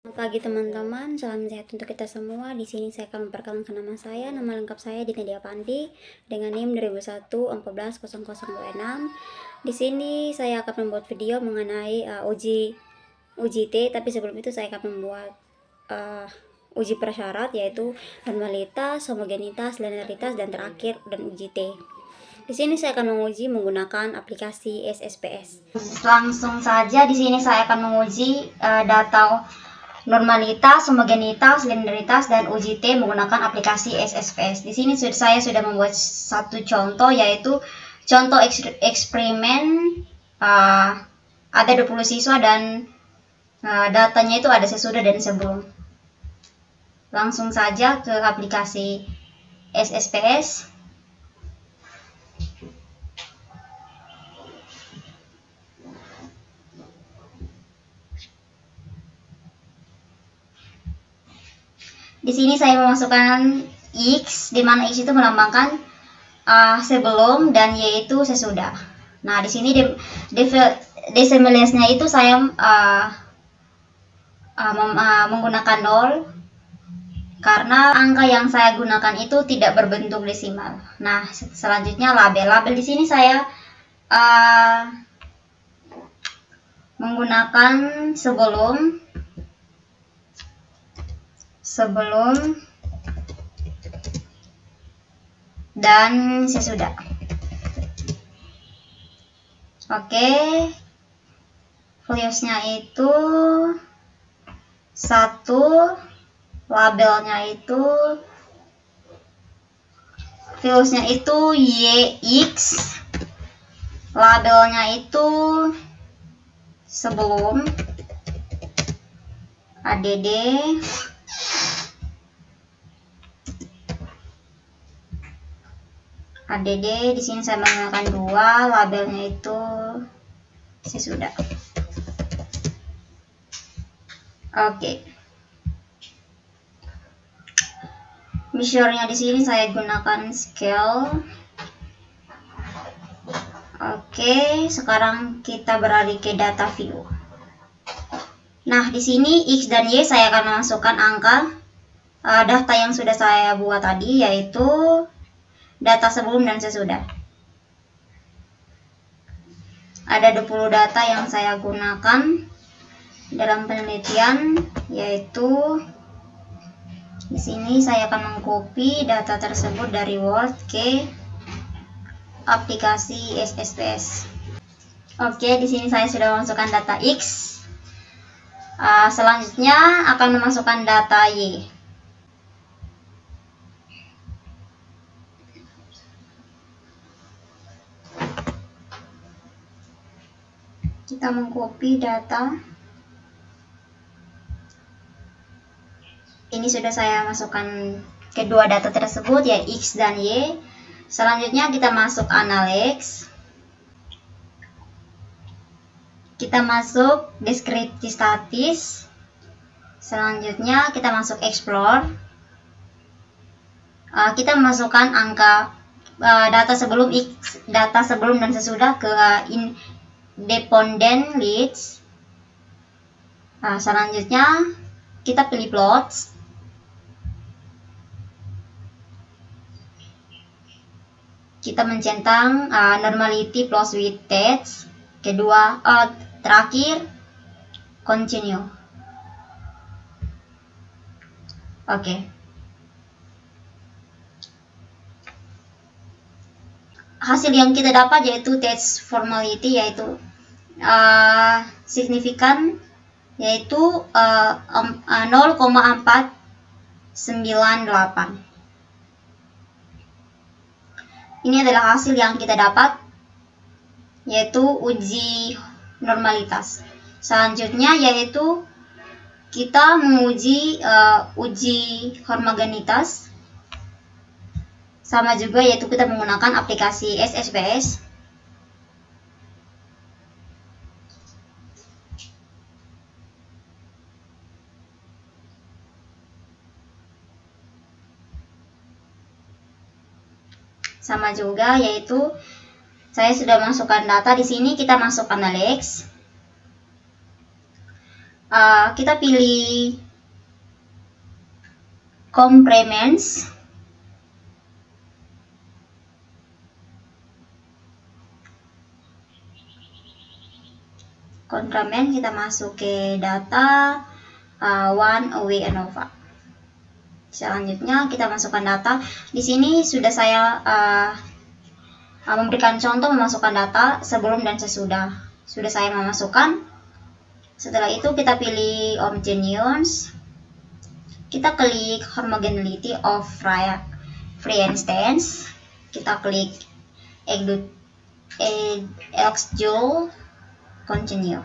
Selamat pagi teman-teman, salam sehat untuk kita semua. Di sini saya akan memperkenalkan nama saya. Nama lengkap saya Dina Dia Pandi dengan NIM 2001-140026. Di sini saya akan membuat video mengenai uji T, tapi sebelum itu saya akan membuat uji prasyarat, yaitu normalitas, homogenitas, linearitas, dan terakhir dan uji T. Di sini saya akan menguji menggunakan aplikasi SSPS. Langsung saja di sini saya akan menguji data normalitas, homogenitas, linearitas, dan uji T menggunakan aplikasi SSPS. Di sini saya sudah membuat satu contoh, yaitu contoh eksperimen. Ada 20 siswa dan datanya itu ada sesudah dan sebelum. Langsung saja ke aplikasi SSPS. Di sini saya memasukkan X, di mana X itu melambangkan sebelum dan Y itu sesudah. Nah, di sini desimalisnya itu saya menggunakan 0 karena angka yang saya gunakan itu tidak berbentuk desimal. Nah, selanjutnya label. Di sini saya menggunakan sebelum dan sesudah. Oke, valuesnya itu 1, labelnya itu YX, labelnya itu sebelum ADD, di sini saya menggunakan 2, labelnya itu sesudah. Oke. Measure-nya di sini saya gunakan scale. Oke, sekarang kita beralih ke data view. Nah, di sini X dan Y saya akan memasukkan angka data yang sudah saya buat tadi, yaitu data sebelum dan sesudah. Ada 20 data yang saya gunakan dalam penelitian, yaitu di sini saya akan mengcopy data tersebut dari Word ke aplikasi SSPS. Oke, di sini saya sudah memasukkan data X. Selanjutnya akan memasukkan data Y. Kita mengcopy data. Ini sudah saya masukkan kedua data tersebut, ya X dan Y. Selanjutnya kita masuk Analytics. Kita masuk Descriptive Statis. Selanjutnya kita masuk Explore. Kita masukkan angka data sebelum X, data sebelum dan sesudah ke Independent Leads. Selanjutnya kita pilih plots. Kita mencentang normality plus weighted. Kedua, terakhir continue. Oke. Hasil yang kita dapat yaitu test formality, yaitu signifikan, yaitu 0,498. Ini adalah hasil yang kita dapat, yaitu uji normalitas. Selanjutnya yaitu kita menguji uji homogenitas. Sama juga, yaitu kita menggunakan aplikasi SSPS. Sama juga, yaitu saya sudah masukkan data. Di sini kita masuk Analytics. Kita pilih complements. Complement kita masuk ke data one away ANOVA. Selanjutnya kita masukkan data. Di sini sudah saya memberikan contoh memasukkan data sebelum dan sesudah. Sudah saya memasukkan. Setelah itu kita pilih homogeneous. Kita klik homogeneity of free instance. Kita klik execute continue.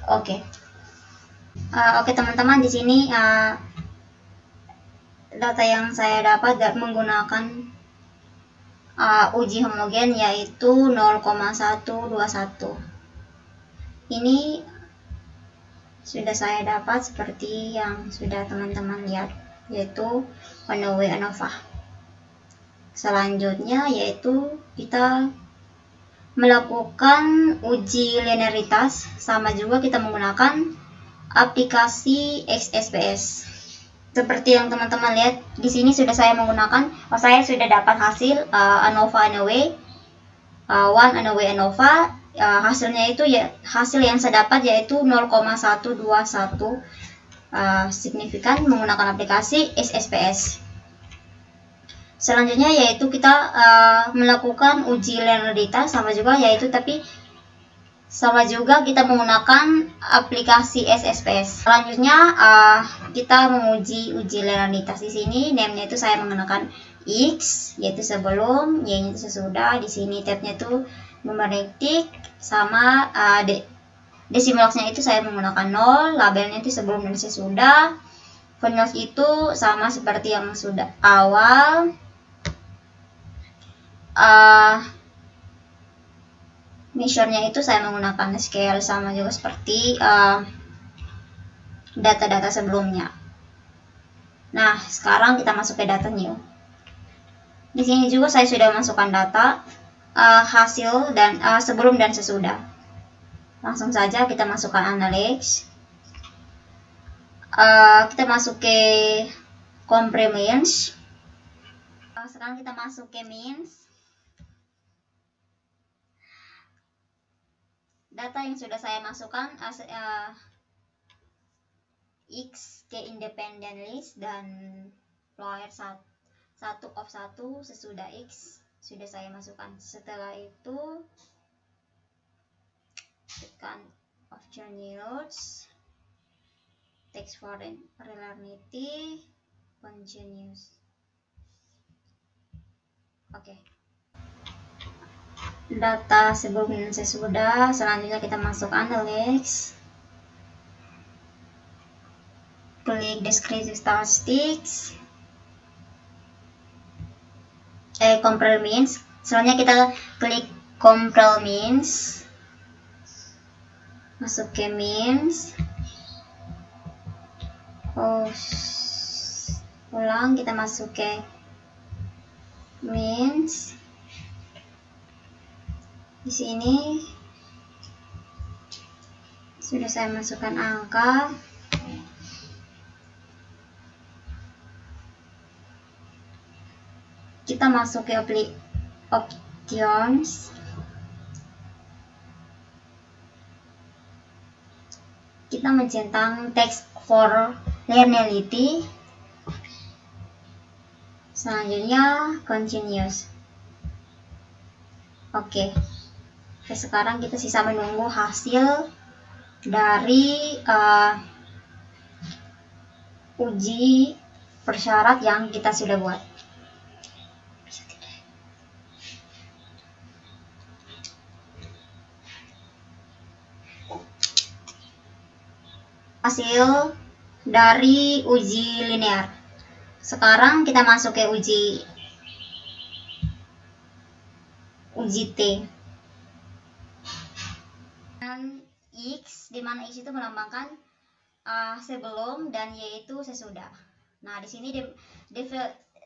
Oke. Oke teman-teman, di sini data yang saya dapat menggunakan uji homogen yaitu 0,121. Ini sudah saya dapat seperti yang sudah teman-teman lihat, yaitu one way ANOVA. Selanjutnya yaitu kita melakukan uji linearitas, sama juga kita menggunakan aplikasi XSPS. Seperti yang teman-teman lihat di sini sudah saya menggunakan, saya sudah dapat hasil ANOVA one ANOVA. Hasilnya itu ya, hasil yang saya dapat yaitu 0,121 signifikan menggunakan aplikasi XSPS. Selanjutnya yaitu kita melakukan uji linearitas, sama juga kita menggunakan aplikasi XSPS. Selanjutnya kita menguji uji linearitas. Di sini name-nya itu saya menggunakan X yaitu sebelum, Y-nya itu sesudah. Di sini tab-nya itu numerik sama desimalnya itu saya menggunakan 0, labelnya itu sebelum dan sesudah. Values itu sama seperti yang sudah awal. Measure-nya itu saya menggunakan scale, sama juga seperti data-data sebelumnya. Nah, sekarang kita masuk ke data new. Di sini juga saya sudah masukkan data hasil dan sebelum dan sesudah. Langsung saja kita masukkan analytics. Kita masuk ke complements. Sekarang kita masuk ke means. Data yang sudah saya masukkan X ke independent list dan flower 1 sesudah X sudah saya masukkan. Setelah itu tekan option notes, text for reliability, continuous. Oke. Data sebelum dan sesudah. Selanjutnya kita masuk analytics, klik descriptive statistics, compare means. Selanjutnya kita klik compare means, masuk ke means. Ulang, kita masuk ke means. Di sini sudah saya masukkan angka. Kita masuk ke options. Kita mencentang text for linearity. Selanjutnya continuous. Oke. Sekarang kita sisa menunggu hasil dari uji persyarat yang kita sudah buat. Hasil dari uji linear. Sekarang kita masuk ke uji T. Dan X, di mana X itu melambangkan sebelum dan Y itu sesudah. Nah, di sini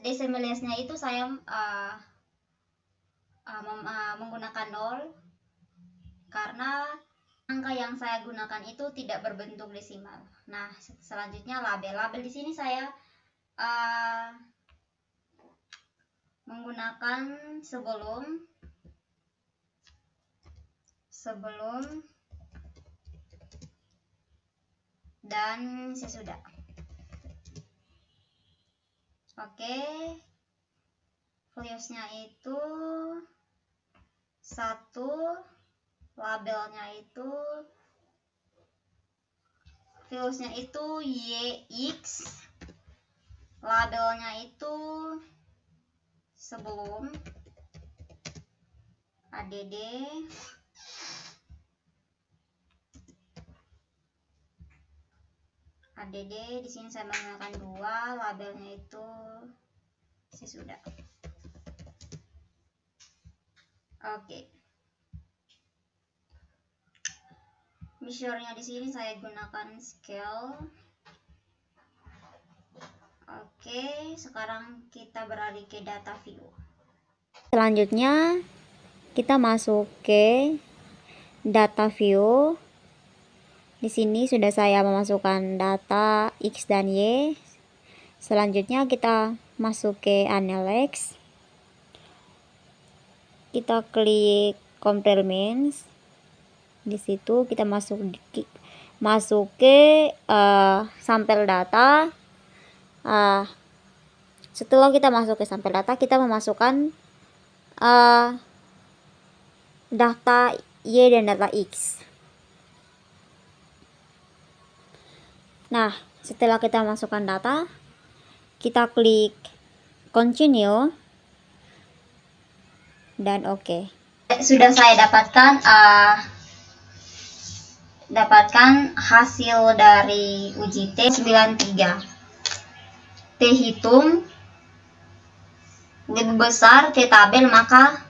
decimalnya itu saya menggunakan 0 karena Angka yang saya gunakan itu tidak berbentuk desimal. Nah, selanjutnya label. Label di sini saya menggunakan sebelum dan sesudah. Oke, valuesnya itu 1, labelnya itu valuesnya itu YX, labelnya itu sebelum ADD, di sini saya menggunakan 2, labelnya itu sesudah. Oke. Measure-nya di sini saya gunakan scale. Oke, sekarang kita beralih ke data view. Selanjutnya kita masuk ke data view. Di sini sudah saya memasukkan data X dan Y. Selanjutnya kita masuk ke Analytics. Kita klik Compare Means. Di situ kita masuk ke sampel data. Setelah kita masuk ke sampel data, kita memasukkan data Y dan data X. Nah, setelah kita masukkan data, kita klik Continue dan OK. Sudah saya dapatkan hasil dari uji T 93. T hitung lebih besar T tabel, maka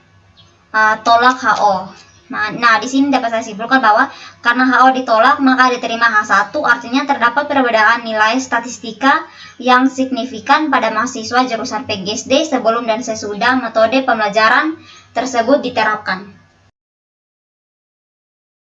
tolak HO. Nah, di sini dapat saya simpulkan bahwa karena HO ditolak maka diterima H1, artinya terdapat perbedaan nilai statistika yang signifikan pada mahasiswa jurusan PGSD sebelum dan sesudah metode pembelajaran tersebut diterapkan.